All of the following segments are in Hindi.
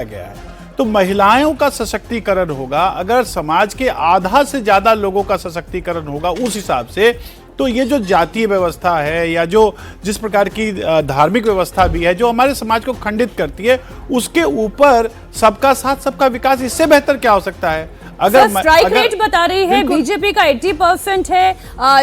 गया है। तो महिलाओं का सशक्तिकरण होगा, अगर समाज के आधा से ज्यादा लोगों का सशक्तिकरण होगा उस हिसाब से, तो ये जो जातीय व्यवस्था है या जो जिस प्रकार की धार्मिक व्यवस्था भी है जो हमारे समाज को खंडित करती है, उसके ऊपर सबका साथ सबका विकास, इससे बेहतर क्या हो सकता है? अगर स्ट्राइक रेट बता रही है बीजेपी का 80% है,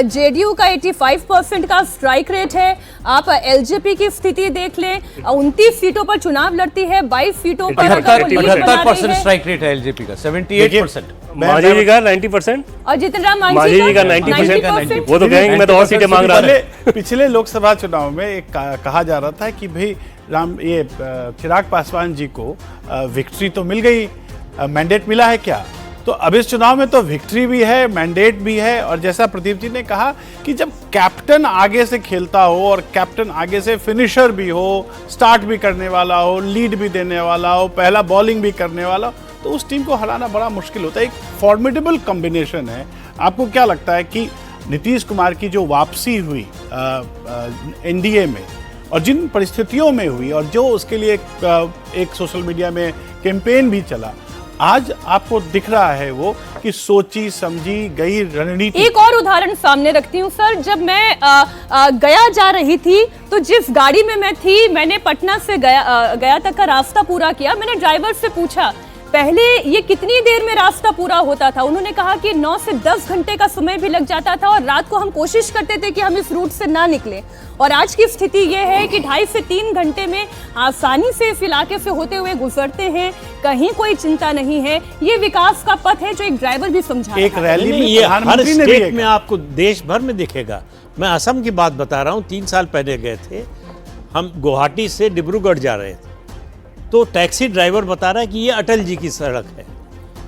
जेडीयू का 85% का स्ट्राइक रेट है। आप एलजेपी की स्थिति देख लें, 29 सीटों पर चुनाव लड़ती है, 22 सीटों पर 78% स्ट्राइक रेट है एलजेपी का, 78%। मांझी जी का 90% और जितिन राम मांझी जी का 90%। वो तो कहेंगे मैं तो और सीटें मांग रहा था। पिछले लोकसभा चुनाव में एक कहा जा रहा था कि भाई चिराग पासवान जी को विक्ट्री तो मिल गई, मैंडेट मिला है क्या? तो अब इस चुनाव में तो विक्ट्री भी है, मैंडेट भी है। और जैसा प्रदीप जी ने कहा कि जब कैप्टन आगे से खेलता हो और कैप्टन आगे से फिनिशर भी हो, स्टार्ट भी करने वाला हो, लीड भी देने वाला हो, पहला बॉलिंग भी करने वाला हो, तो उस टीम को हराना बड़ा मुश्किल होता है। एक फॉर्मिडेबल कॉम्बिनेशन है। आपको क्या लगता है कि नीतीश कुमार की जो वापसी हुई एनडीए में और जिन परिस्थितियों में हुई और जो उसके लिए एक सोशल मीडिया में कैंपेन भी चला, आज आपको दिख रहा है वो कि सोची समझी गई रणनीति? एक और उदाहरण सामने रखती हूँ सर। जब मैं गया जा रही थी तो जिस गाड़ी में मैं थी, मैंने पटना से गया तक का रास्ता पूरा किया। मैंने ड्राइवर से पूछा पहले ये कितनी देर में रास्ता पूरा होता था? उन्होंने कहा कि 9 से 10 घंटे का समय भी लग जाता था और रात को हम कोशिश करते थे कि हम इस रूट से ना निकले। और आज की स्थिति ये है कि 2.5 से 3 घंटे में आसानी से इस इलाके से होते हुए गुजरते हैं, कहीं कोई चिंता नहीं है। ये विकास का पथ है जो एक ड्राइवर भी समझा। एक रैली में ये हर स्टेट में आपको देश भर में दिखेगा। मैं असम की बात बता रहा हूँ, 3 साल पहले गए थे हम, गुवाहाटी से डिब्रूगढ़ जा रहे थे, तो टैक्सी ड्राइवर बता रहा है कि ये अटल जी की सड़क है,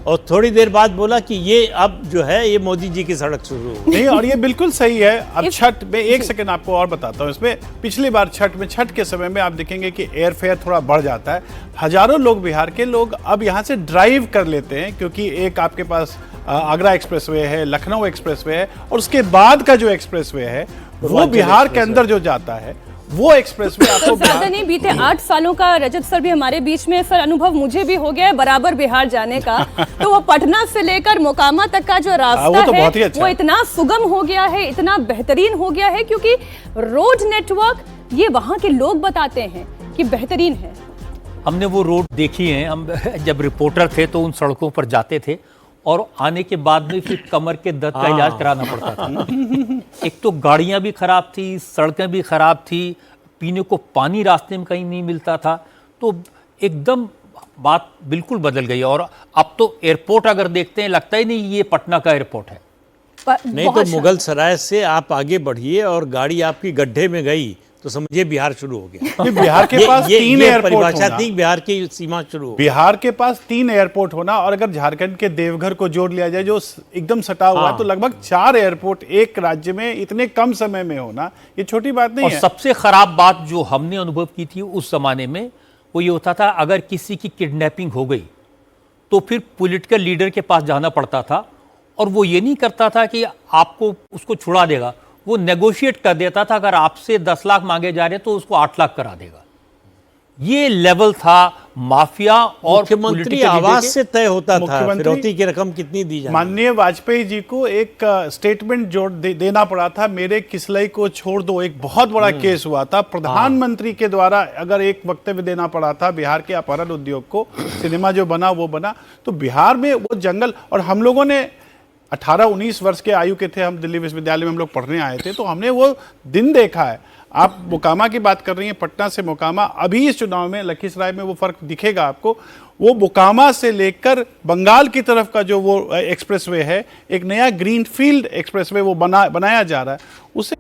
और थोड़ी देर बाद बोला कि ये अब जो है ये मोदी जी की सड़क शुरू हो नहीं। और ये बिल्कुल सही है। अब छठ में एक सेकंड आपको और बताता हूँ इसमें, पिछली बार छठ के समय में आप देखेंगे कि एयर फेयर थोड़ा बढ़ जाता है। हजारों लोग, बिहार के लोग अब यहाँ से ड्राइव कर लेते हैं, क्योंकि एक आपके पास आगरा एक्सप्रेसवे है, लखनऊ एक्सप्रेसवे है, और उसके बाद का जो एक्सप्रेसवे है वो बिहार के अंदर जो जाता है वो एक्सप्रेसवे आपको ज्यादा नहीं, बीते 8 सालों का रजत सर भी हमारे बीच में सर अनुभव मुझे भी हो गया है बराबर बिहार जाने का। तो वो पटना से लेकर मोकामा तक का जो रास्ता है वो इतना सुगम हो गया है, इतना बेहतरीन हो गया है, क्योंकि रोड नेटवर्क ये वहाँ के लोग बताते हैं कि बेहतरीन है। हमने वो रोड देखी है, हम जब रिपोर्टर थे तो उन सड़कों पर जाते थे और आने के बाद में फिर कमर के दर्द का इलाज कराना पड़ता था। एक तो गाड़ियां भी खराब थी, सड़कें भी खराब थी, पीने को पानी रास्ते में कहीं नहीं मिलता था। तो एकदम बात बिल्कुल बदल गई। और अब तो एयरपोर्ट अगर देखते हैं लगता ही नहीं ये पटना का एयरपोर्ट है। नहीं तो मुगल सराय से आप आगे बढ़िए और गाड़ी आपकी गड्ढे में गई तो समझिए बिहार शुरू हो गया। बिहार के पास 3 एयरपोर्ट परिभाषा थी, बिहार की सीमा शुरू हो। बिहार के पास 3 एयरपोर्ट होना, और अगर झारखंड के देवघर को जोड़ लिया जाए जो एकदम सटा हुआ है, तो लगभग 4 एयरपोर्ट एक राज्य में इतने कम समय में होना ये छोटी बात नहीं है। सबसे खराब बात जो हमने अनुभव की थी उस जमाने में वो ये होता था, अगर किसी की किडनैपिंग हो गई तो फिर पॉलिटिकल लीडर के पास जाना पड़ता था, और वो ये नहीं करता था कि आपको उसको छुड़ा देगा, वो नेगोशिएट कर देता था। अगर आपसे 10 लाख मांगे जा रहे हैं तो उसको 8 लाख करा देगा। ये लेवल था माफिया और मुख्यमंत्री आवाज से तय होता था फिरौती की रकम कितनी दी जाए। माननीय वाजपेयी जी को एक स्टेटमेंट जोड़ देना पड़ा था, मेरे किसलई को छोड़ दो। एक बहुत बड़ा केस हुआ था, प्रधानमंत्री के द्वारा अगर एक वक्तव्य देना पड़ा था बिहार के अपहरण उद्योग को। सिनेमा जो बना वो बना, तो बिहार में वो जंगल। और हम लोगों ने 18-19 वर्ष के आयु के थे, हम दिल्ली विश्वविद्यालय में हम लोग पढ़ने आए थे, तो हमने वो दिन देखा है। आप मोकामा की बात कर रही हैं, पटना से मोकामा, अभी इस चुनाव में लखीसराय में वो फर्क दिखेगा आपको। वो मोकामा से लेकर बंगाल की तरफ का जो वो एक्सप्रेसवे है, एक नया ग्रीनफील्ड एक्सप्रेसवे वो बनाया जा रहा है, उसे